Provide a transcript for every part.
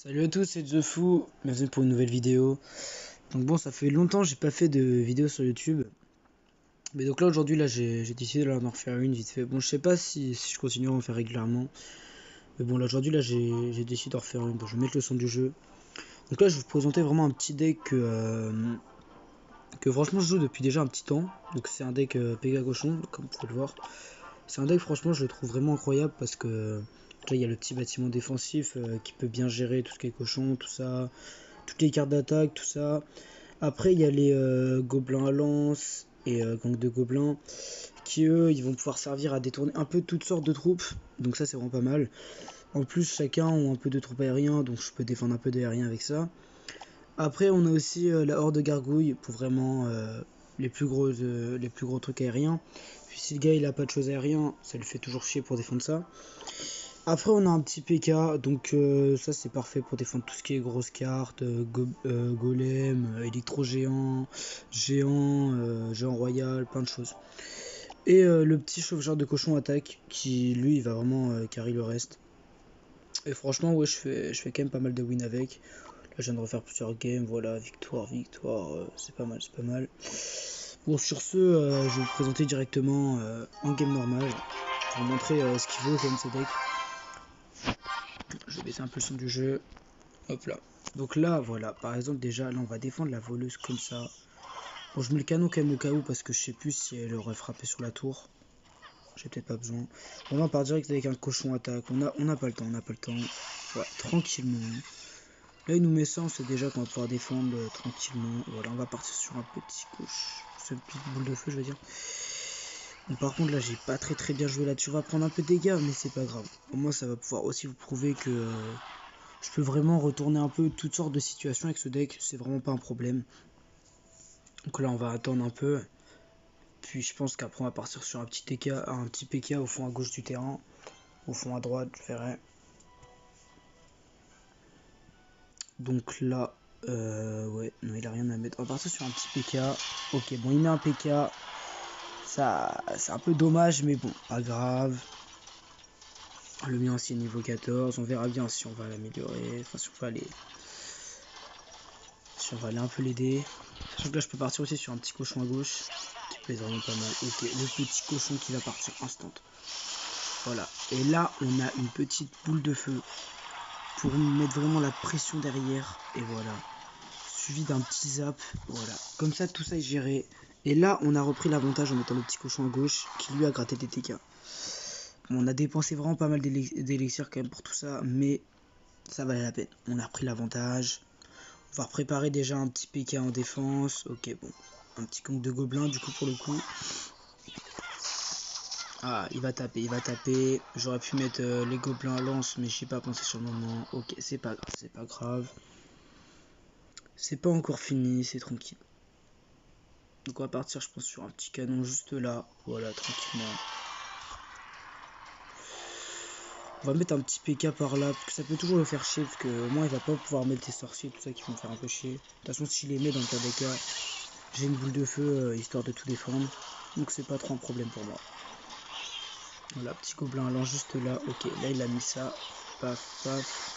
Salut à tous, c'est TheFou, bienvenue pour une nouvelle vidéo. Donc bon, ça fait longtemps que j'ai pas fait de vidéo sur YouTube. Mais donc là aujourd'hui j'ai décidé d'en refaire une vite fait. Bon, je sais pas si je continue à en faire régulièrement. Mais bon, là aujourd'hui j'ai décidé d'en refaire une. Bon, je vais mettre le son du jeu. Donc là je vais vous présenter vraiment un petit deck que franchement je joue depuis déjà un petit temps. Donc c'est un deck Pega Cochon, comme vous pouvez le voir. C'est un deck franchement je le trouve vraiment incroyable parce que là il y a le petit bâtiment défensif qui peut bien gérer tout ce qui est cochon, tout ça. Toutes les cartes d'attaque, tout ça. Après, il y a les gobelins à lance et gang de gobelins qui, eux, ils vont pouvoir servir à détourner un peu toutes sortes de troupes. Donc ça, c'est vraiment pas mal. En plus, chacun ont un peu de troupes aériens, donc je peux défendre un peu d'aérien avec ça. Après, on a aussi la horde de gargouilles pour vraiment les plus gros trucs aériens. Puis si le gars il a pas de choses aériens, ça lui fait toujours chier pour défendre ça. Après on a un petit PK, donc ça c'est parfait pour défendre tout ce qui est grosses cartes, golem, électro-géant, géant royal, plein de choses. Et le petit chauffeur de cochon attaque qui lui il va vraiment carry le reste. Et franchement ouais je fais quand même pas mal de wins avec. Là je viens de refaire plusieurs games, voilà, victoire, c'est pas mal, c'est pas mal. Bon sur ce je vais vous présenter directement en game normal. Pour vous montrer ce qu'il vaut comme ce deck. Je vais baisser un peu le son du jeu. Hop là. Donc là, voilà. Par exemple, déjà, là, on va défendre la voleuse comme ça. Bon, je mets le canon quand même au cas où parce que je sais plus si elle aurait frappé sur la tour. J'ai peut-être pas besoin. Bon, là, on part direct avec un cochon attaque. On n'a pas le temps, on n'a pas le temps. Ouais, tranquillement. Là, il nous met ça, on sait déjà qu'on va pouvoir défendre tranquillement. Voilà, on va partir sur un petit coche. C'est une petite boule de feu, je veux dire. Bon, par contre, là, j'ai pas très bien joué là-dessus. On va prendre un peu de dégâts, mais c'est pas grave. Au moins, ça va pouvoir aussi vous prouver que je peux vraiment retourner un peu toutes sortes de situations avec ce deck. C'est vraiment pas un problème. Donc là, on va attendre un peu. Puis je pense qu'après, on va partir sur un petit PK au fond à gauche du terrain. Au fond à droite, je verrai. Donc là, ouais, non, il a rien à mettre. On va partir sur un petit PK. Ok, bon, il met un PK. Ça, c'est un peu dommage, mais bon, pas grave. Le mien aussi est niveau 14. On verra bien si on va l'améliorer. Enfin, si on va aller un peu l'aider. Sachant que là, je peux partir aussi sur un petit cochon à gauche. Qui plaît vraiment pas mal. Ok, le petit cochon qui va partir instant. Voilà. Et là, on a une petite boule de feu. Pour mettre vraiment la pression derrière. Et voilà. Suivi d'un petit zap. Voilà. Comme ça, tout ça est géré. Et là, on a repris l'avantage en mettant le petit cochon à gauche. Qui lui a gratté des TK. On a dépensé vraiment pas mal d'élixir quand même pour tout ça. Mais ça valait la peine. On a repris l'avantage. On va préparer déjà un petit PK en défense. Ok, bon. Un petit gang de gobelins du coup pour le coup. Ah, il va taper. J'aurais pu mettre les gobelins à lance, mais je n'ai pas pensé sur le moment. Ok, c'est pas grave. C'est pas encore fini, c'est tranquille. Donc on va partir, je pense, sur un petit canon juste là. Voilà, tranquillement. On va mettre un petit PK par là, parce que ça peut toujours le faire chier, parce que au moins il va pas pouvoir mettre des sorciers, tout ça qui vont me faire un peu chier. De toute façon, s'il les met dans le cas des cas, j'ai une boule de feu, histoire de tout défendre. Donc c'est pas trop un problème pour moi. Voilà, petit gobelin allant juste là. Ok, là il a mis ça. Paf, paf.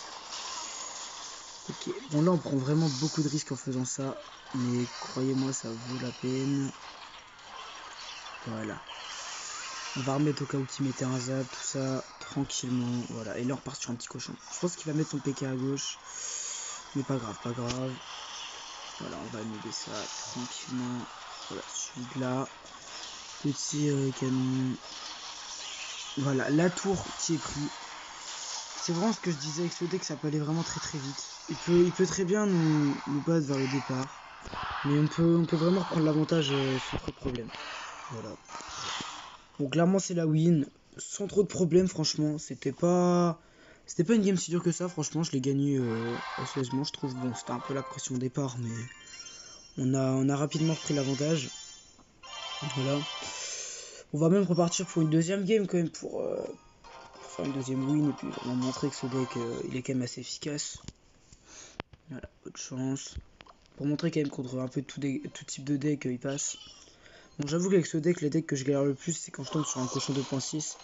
Ok, bon là on prend vraiment beaucoup de risques en faisant ça. Mais croyez-moi, ça vaut la peine. Voilà. On va remettre au cas où il mettait un zap, tout ça, tranquillement. Voilà, et là on repart sur un petit cochon. Je pense qu'il va mettre son PK à gauche. Mais pas grave, pas grave. Voilà, on va annuler ça tranquillement. Voilà, celui-là. Petit canon. Voilà, la tour qui est pris. C'est vraiment ce que je disais avec ce deck, ça peut aller vraiment très vite. Il peut très bien nous battre vers le départ. Mais on peut vraiment prendre l'avantage sans trop de problème. Voilà. Bon, clairement c'est la win. Sans trop de problème, franchement. C'était pas une game si dure que ça, franchement. Je l'ai gagné assez aisément, je trouve. Bon, c'était un peu la pression au départ, mais on a rapidement repris l'avantage. Voilà. On va même repartir pour une deuxième game quand même pour faire une deuxième win et puis vraiment montrer que ce deck il est quand même assez efficace. Voilà, bonne chance. Pour montrer quand même contre un peu tout type de deck il passe. Bon, j'avoue qu'avec ce deck, les decks que je galère le plus, c'est quand je tombe sur un cochon 2.6.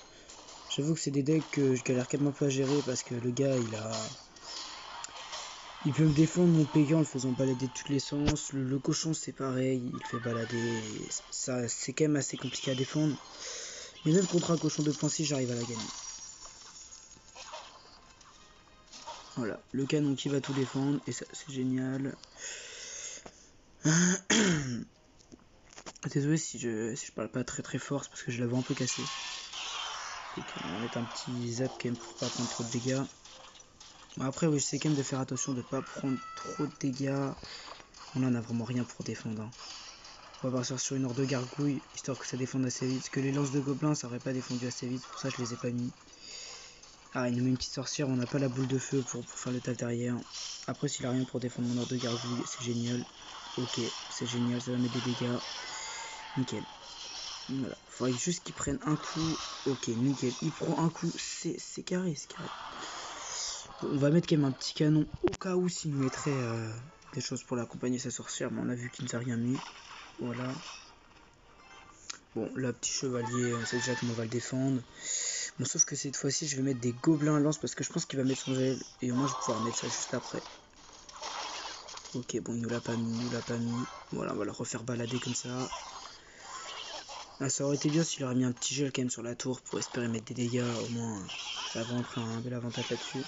J'avoue que c'est des decks que je galère quand même un peu à gérer parce que le gars Il peut me défendre mon PK en le faisant balader de tous les sens. Le cochon c'est pareil, il fait balader. Ça c'est quand même assez compliqué à défendre. Mais même contre un cochon de point 6 j'arrive à la gagner. Voilà, le canon qui va tout défendre. Et ça c'est génial. Désolé si je parle pas très fort, c'est parce que je l'avais un peu cassé. Donc on va mettre un petit zap quand même pour pas prendre trop de dégâts. Bon, après oui, je sais quand même de faire attention de pas prendre trop de dégâts. Bon, là on a vraiment rien pour défendre. Hein. On va partir sur une horde de gargouilles, histoire que ça défende assez vite. Parce que les lances de gobelins ça aurait pas défendu assez vite, pour ça je les ai pas mis. Ah, il nous met une petite sorcière, on n'a pas la boule de feu pour faire le taf derrière. Après s'il a rien pour défendre mon horde de gargouilles, c'est génial. Ok, c'est génial, ça va mettre des dégâts. Nickel. Voilà, faudrait juste qu'il prenne un coup. Ok, nickel, il prend un coup, c'est carré, c'est carré. Bon, on va mettre quand même un petit canon au cas où s'il nous mettrait des choses pour l'accompagner sa sorcière, mais on a vu qu'il nous a rien mis. Voilà. Bon, là, petit chevalier, on sait déjà comment on va le défendre. Bon, sauf que cette fois-ci, je vais mettre des gobelins lance parce que je pense qu'il va mettre son gel. Et au moins, je vais pouvoir mettre ça juste après. Ok, bon, il nous l'a pas mis, Voilà, on va le refaire balader comme ça. Ah, ça aurait été bien s'il aurait mis un petit gel quand même sur la tour pour espérer mettre des dégâts. Au moins, ça va prendre un bel avantage là-dessus.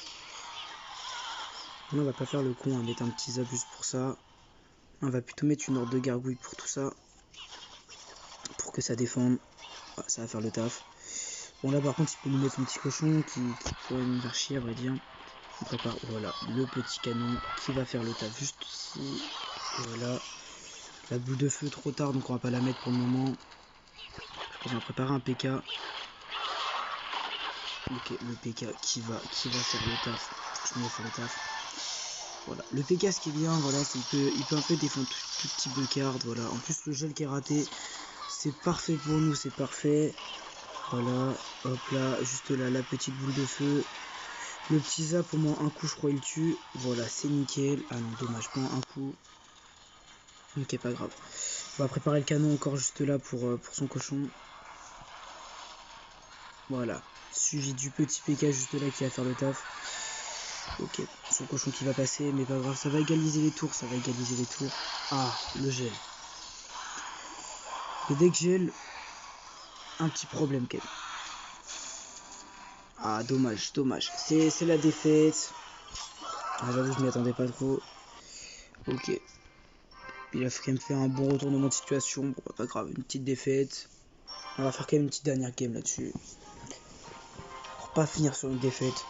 Là, on va pas faire le con, on va mettre un petit zap juste pour ça. On va plutôt mettre une horde de gargouilles pour tout ça. Pour que ça défende. Ah, ça va faire le taf. Bon, là, par contre, il peut nous mettre un petit cochon qui pourrait nous faire chier, à vrai dire. On prépare, voilà, le petit canon qui va faire le taf juste ici. Voilà. La boule de feu trop tard, donc on va pas la mettre pour le moment. On va préparer un PK. Ok, le PK qui va faire le taf. Franchement, il va faire le taf. Voilà. Le PK, ce qui est bien, voilà, c'est qu'il peut un peu défendre tout type de carte. Voilà. En plus, le gel qui est raté, c'est parfait pour nous, c'est parfait. Voilà, hop là, juste là, la petite boule de feu. Le petit zap, au moins un coup, je crois, il tue. Voilà, c'est nickel. Ah non, dommage, pas un coup. Ok, pas grave. On va préparer le canon encore juste là pour son cochon. Voilà, suivi du petit PK juste là qui va faire le taf. Ok, son cochon qui va passer, mais pas grave, ça va égaliser les tours, Ah, le gel. Le deck gel, un petit problème quand même. Ah, dommage. C'est la défaite. Ah, j'avoue, je m'y attendais pas trop. Ok. Il a quand même fait un bon retournement de situation. Bon, pas grave, une petite défaite. On va faire quand même une petite dernière game là-dessus. Pour pas finir sur une défaite.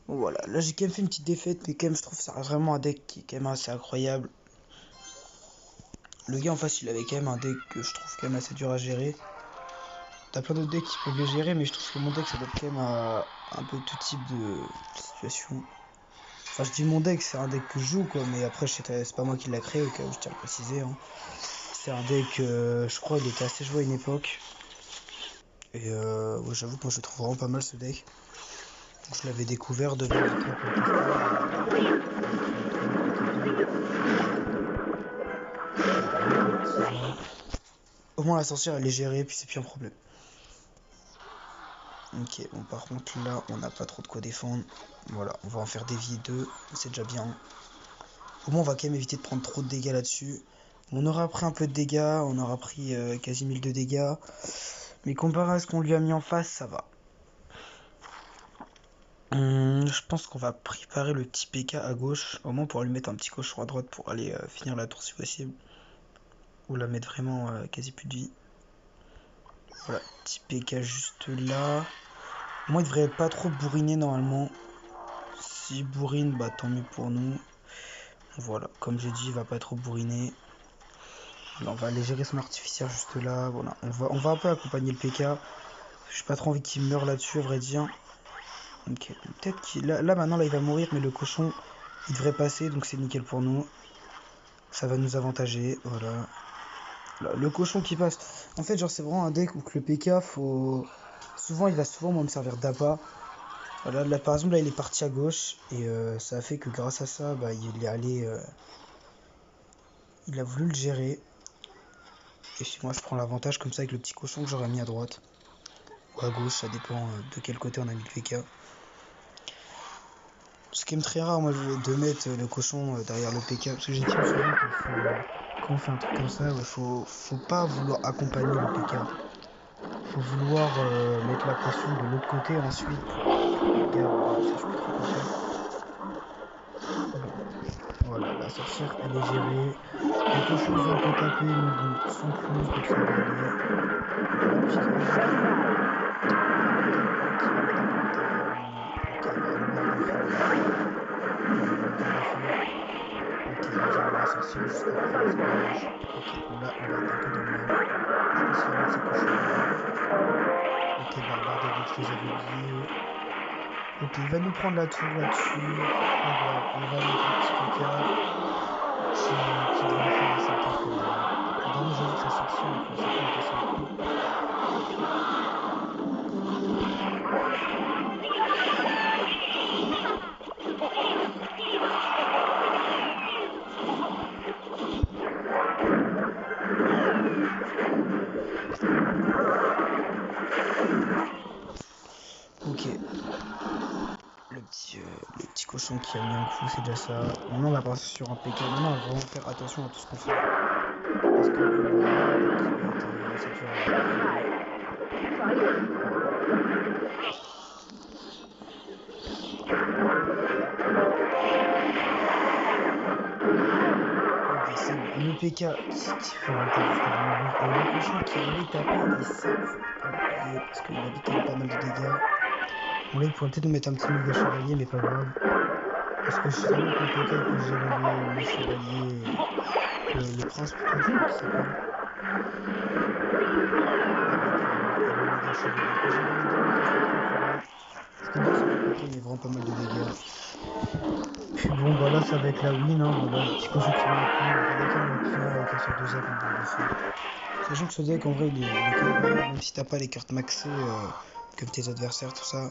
Bon, voilà, là j'ai quand même fait une petite défaite, mais quand même, je trouve que ça reste vraiment un deck qui est quand même assez incroyable. Le gars en face, il avait quand même un deck que je trouve quand même assez dur à gérer. T'as plein d'autres decks qui peuvent le gérer, mais je trouve que mon deck, ça doit quand même un peu tout type de situation. Enfin, je dis mon deck, c'est un deck que je joue, quoi, mais après, c'est pas moi qui l'a créé, au cas où je tiens à le préciser. Hein. C'est un deck, je crois, il était assez joué à une époque. Et ouais, j'avoue que moi, je trouve vraiment pas mal ce deck. Donc, je l'avais découvert devant au moins, la sorcière, elle est gérée, puis c'est plus un problème. Ok, bon, par contre, là, on n'a pas trop de quoi défendre. Voilà, on va en faire dévier 2, c'est déjà bien. Au moins, on va quand même éviter de prendre trop de dégâts là-dessus. On aura pris un peu de dégâts, on aura pris quasi 1000 de dégâts. Mais comparé à ce qu'on lui a mis en face, ça va. Je pense qu'on va préparer le petit PK à gauche. Au moins pour lui mettre un petit cochon à droite pour aller finir la tour si possible. Ou la mettre vraiment quasi plus de vie. Voilà, petit PK juste là. Moi, il devrait pas trop bourriner normalement. S'il bourrine, bah tant mieux pour nous. Voilà, comme j'ai dit, il va pas trop bourriner. Là, on va aller gérer son artificière juste là. Voilà, on va un peu accompagner le PK. J'ai pas trop envie qu'il meure là-dessus, à vrai dire. Ok, peut-être qu'il... Là, maintenant, là, il va mourir, mais le cochon, il devrait passer, donc c'est nickel pour nous. Ça va nous avantager, voilà. Là, le cochon qui passe. En fait, genre, c'est vraiment un deck où que le PK, faut... Souvent, il va souvent, moi, me servir d'appât. Voilà, là, par exemple, là, il est parti à gauche, et ça a fait que grâce à ça, bah, il est allé... Il a voulu le gérer. Et si moi, je prends l'avantage comme ça avec le petit cochon que j'aurais mis à droite. Ou à gauche, ça dépend de quel côté on a mis le PK. Ce qui est très rare, moi, de mettre le cochon derrière le PK, parce que j'ai dit souvent qu'il faut, quand on fait un truc comme ça, il faut pas vouloir accompagner le PK. Faut vouloir mettre la pression de l'autre côté ensuite pour le gars, voilà, sache plus trop quoi faire. Bon, voilà, la sorcière, elle est gérée. Les cochons, ils ont un peu tapé, mais bon, sans plus, donc ça va aller. La petite ok, il va gérer la sorcière juste après, c'est dommage. Ok, bon là, on va être un peu dans le mal. Je pense qu'il va mettre ses cochons là. Ok, barbare des je les avais oubliés. Ok, il va nous prendre la tour là-dessus. Pas grave, on va mettre le petit PK qui devrait faire assez tard quand même. D'ailleurs, j'avoue que sa sorcière, on commence un peu à casser les couilles. Ok. Le petit cochon qui a mis un coup, c'est déjà ça. Maintenant, on va passer sur un PK. Maintenant, on va vraiment faire attention à tout ce qu'on fait. Parce que bon, vraiment, qui va être assez dur à gérer. Ok, c'est bon. Le PK qui fait arrêter juste avant de mourir. Et le cochon qui allait taper. Et ça, faut pas l'oublier. Parce qu'il avait quand même pas mal de dégâts. Bon, là, il pourrait peut-être nous mettre un petit méga chevalier, mais pas grave. Parce que je suis vraiment que le PK il peut gérer le chevalier. Le prince plutôt, je crois qu'il s'appelle. Et le méga chevalier. Il peut gérer les deux en même temps, c'est pas trop le problème. Parce que dans son PK, il met vraiment pas mal de dégâts. Puis bon, bah là, ça va être la win. Hein, voilà, le petit cochon qui met un coup. On va quand même finir avec un sort de zap en boule de feu. Sachant que ce deck, en vrai, il est quand même bien, même si t'as pas les cartes maxées comme tes adversaires, tout ça.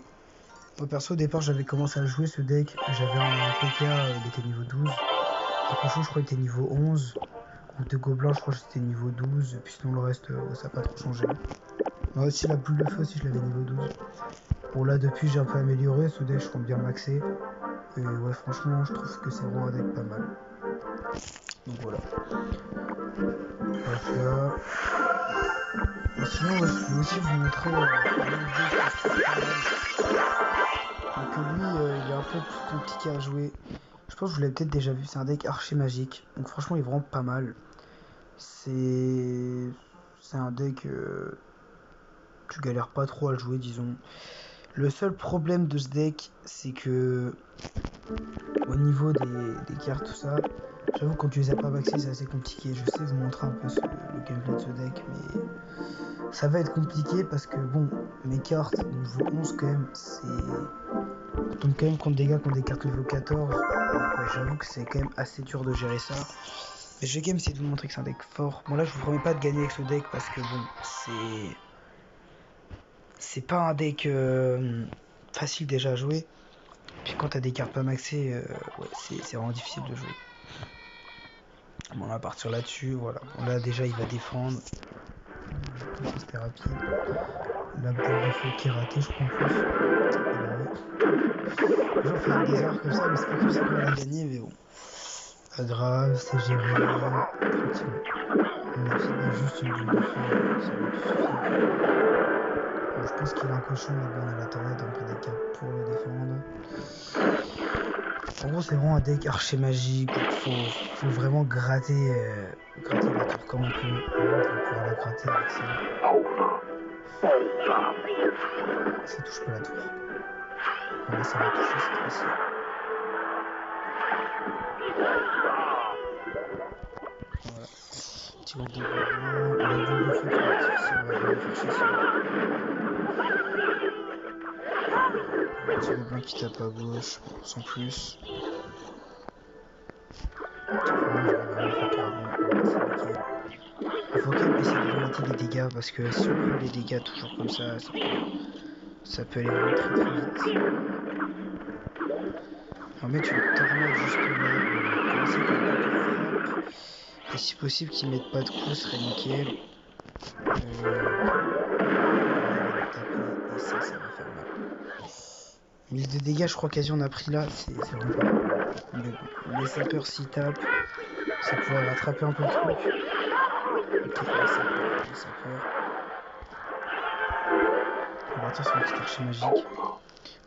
Moi, perso, au départ, j'avais commencé à jouer ce deck. J'avais un PK, il était niveau 12. Un cochon, je crois, il était niveau 11. Groupe de gobelins, je crois que c'était niveau 12. Et puis sinon, le reste, ça n'a pas trop changé. Moi aussi, la boule de feu, si je l'avais niveau 12. Bon, là, depuis, j'ai un peu amélioré. Ce deck, je compte bien maxé. Et ouais, franchement, je trouve que c'est vraiment un deck pas mal. Donc voilà. Hop là. Et sinon, ouais, je vais aussi vous montrer un autre deck que je trouve pas mal. Mais que lui, il est un peu plus compliqué à jouer. Je pense que vous l'avez peut-être déjà vu, c'est un deck archi magique. Donc franchement, il est vraiment pas mal. C'est un deck, tu galères pas trop à le jouer, disons. Le seul problème de ce deck, c'est que au niveau des cartes, tout ça, j'avoue quand tu les as pas maxées, c'est assez compliqué. Je sais vous montrer un peu le gameplay de ce deck, mais ça va être compliqué parce que bon, mes cartes niveau 11 quand même, on tombe quand même contre des gars qui ont des cartes niveau 14. Donc ouais, j'avoue que c'est quand même assez dur de gérer ça. Mais je vais quand même essayer de vous montrer que c'est un deck fort. Bon là je vous promets pas de gagner avec ce deck parce que bon, c'est pas un deck facile déjà à jouer. Puis quand t'as des cartes pas maxées, ouais, c'est vraiment difficile de jouer. Bon, on va partir là-dessus, voilà. Bon, là déjà il va défendre. Comme ça c'était rapide. La boule de feu qui est ratée, je crois en plus. Et bah ouais. Les gens font des erreurs comme ça, mais c'est pas comme ça qu'on va la gagner, mais bon. Pas grave, c'est géré. Tranquillement. On a fini juste une boule de feu, ça va tout suffire. Bon, je pense qu'il a un cochon, mais bon, on a la tornade en des cas pour le défendre. En gros, c'est vraiment un deck archi magique. Faut vraiment gratter la tour comme on peut. On va pouvoir la gratter avec ça. Ça touche pas la tour. Voilà, ça va toucher cette fois-ci. Voilà. Petit groupe de gobelins. La boule de feu qui est difficile, on va bien le faire chier celui-là. Petit gobelin qui tape à gauche, sans plus. Il faut quand même essayer de limiter les dégâts parce que si on prend des dégâts toujours comme ça peut aller vraiment très très vite. On va mettre une tornade juste là, commencer par une frappe. Et si possible qu'ils mettent pas de coups, ce serait nickel. On va taper et ça va faire mal. Mais de dégâts, je crois quasi on a pris là, c'est vraiment pas mal. Mais bon, les sapeurs s'y tapent, ça pourrait rattraper un peu le truc. Ok, les sapeurs. On va attention, petite archer magique.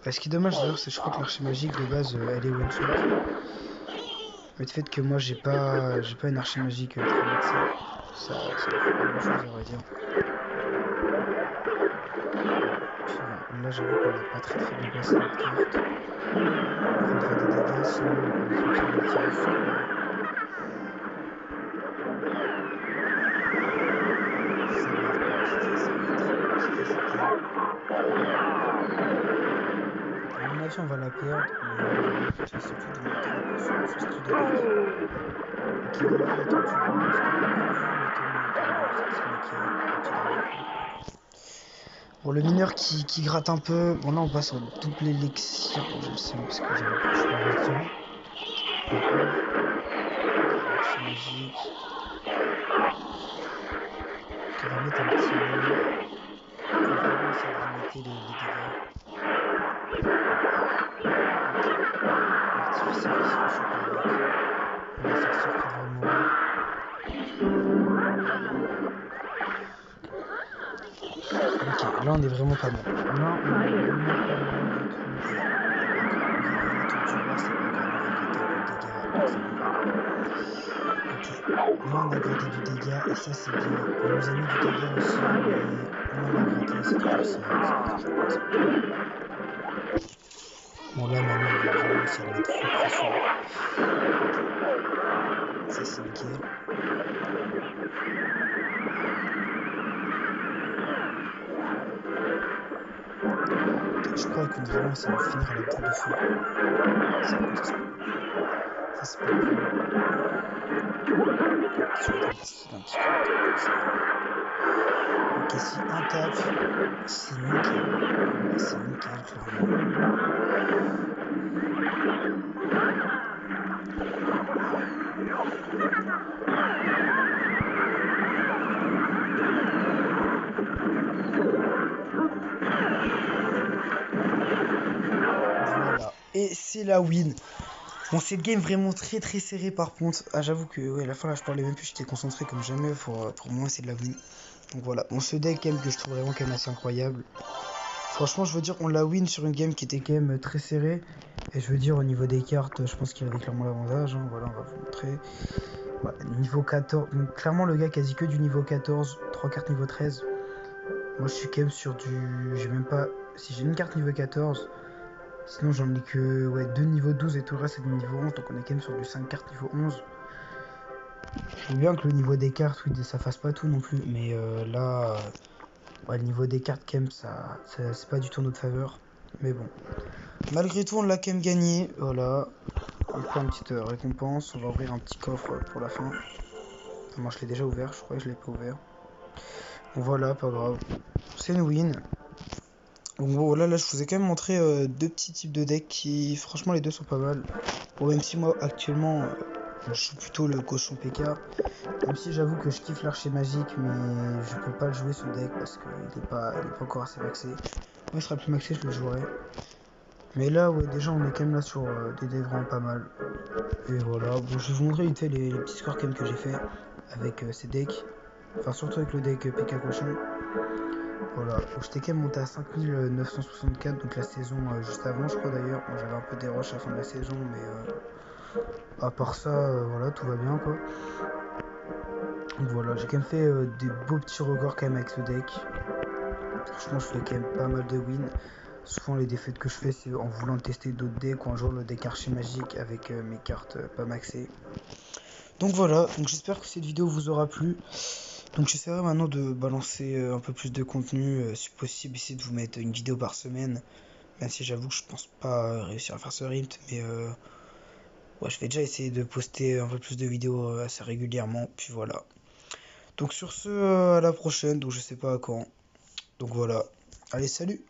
Bah, ce qui est dommage d'ailleurs, c'est que je crois que l'archer magique de base, elle est one shot. Mais le fait que moi j'ai pas une archer magique très maxée, ça ne fait pas grand chose à vrai dire. Puis bon, là j'avoue qu'on n'a pas très bien placé notre carte. On prendra des dégâts sinon on continue de tirer jusque là. Ça va être compliqué, ça va être compliqué cette game. À mon avis on va la perdre, mais le but c'est surtout de monter en puissance sur ce style de deck. Ok, on va la tour du roi, c'était pas prévu, mais tant mieux, ça c'est nickel, un petit dernier coup. Bon, le mineur qui gratte un peu. Bon, là, on passe en double élixir. Bon, je le sais parce que je suis pas résistant. L'archer magique. On va mettre un petit mineur pour vraiment essayer de limiter les dégâts. Ok. L'artificier qui se fait choper avec. On va sortir qui devrait mourir. Ok, là on est vraiment pas mal. Là on est vraiment pas mal, je trouve. On va avoir la tour du roi, c'est pas grave, on va gratter un peu de dégâts, c'est vraiment pas grave. Ok, là on a gratté du dégât et ça c'est bien. On nous a mis du dégât aussi, mais on l'a gratté, c'est toujours ça fait toujours plaisir. Bon là maintenant on va vraiment essayer de mettre full pression. Ok, ça c'est nickel. Ok, je crois qu'on vraiment essayer de finir à la boule de feu. Ça c'est pas cool. Ça c'est pas cool. Je vais décider un petit coup comme ça. Ok, si un tape, c'est nickel. Voilà, c'est nickel, clairement. Voilà. Et c'est la win. Bon, cette game vraiment très serrée par contre. Ah, j'avoue que ouais, à la fin là je parlais même plus, j'étais concentré comme jamais pour moi c'est de la win. Donc voilà, bon ce deck quand même que je trouve vraiment quand même assez incroyable. Franchement je veux dire on l'a win sur une game qui était quand même très serrée. Et je veux dire au niveau des cartes, je pense qu'il avait clairement l'avantage. Hein. Voilà, on va vous montrer. Ouais, niveau 14, donc clairement le gars quasi que du niveau 14, 3 cartes niveau 13. Moi je suis quand même sur du... J'ai même pas... Si j'ai une carte niveau 14... Sinon j'en ai que ouais, 2 niveau 12 et tout le reste c'est du niveau 11. Donc on est quand même sur du 5 cartes niveau 11. Je veux bien que le niveau des cartes, oui, ça fasse pas tout non plus. Mais là, ouais, le niveau des cartes, quand même, ça c'est pas du tout en notre faveur. Mais bon. Malgré tout, on l'a quand même gagné. Voilà. On prend une petite récompense. On va ouvrir un petit coffre pour la fin. Moi, je l'ai déjà ouvert. Je crois que je l'ai pas ouvert. Bon, voilà, pas grave. C'est une win. Donc voilà, là je vous ai quand même montré deux petits types de decks qui, franchement, les deux sont pas mal. Bon, même si moi, actuellement, je suis plutôt le cochon PK. Même si j'avoue que je kiffe l'archer magique, mais je peux pas le jouer ce deck parce qu'il est pas encore assez maxé. Quand il sera plus maxé, je le jouerai. Mais là, ouais, déjà, on est quand même là sur des decks vraiment pas mal. Et voilà, bon, je vais vous montrer vite fait les petits scores quand même que j'ai fait avec ces decks. Enfin, surtout avec le deck PK Cochon. Voilà, donc j'étais quand même monté à 5964, donc la saison juste avant, je crois d'ailleurs. Bon, j'avais un peu des rushs à la fin de la saison, mais à part ça, voilà, tout va bien quoi. Donc voilà, j'ai quand même fait des beaux petits records quand même avec ce deck. Franchement, je fais quand même pas mal de wins. Souvent, les défaites que je fais, c'est en voulant tester d'autres decks ou un jour le deck archer magique avec mes cartes pas maxées. Donc voilà, donc j'espère que cette vidéo vous aura plu. Donc j'essaierai maintenant de balancer un peu plus de contenu, si possible, essayer de vous mettre une vidéo par semaine. Même si j'avoue que je pense pas réussir à faire ce rythme, mais ouais, je vais déjà essayer de poster un peu plus de vidéos assez régulièrement, puis voilà. Donc sur ce, à la prochaine, donc je sais pas à quand. Donc voilà, allez salut!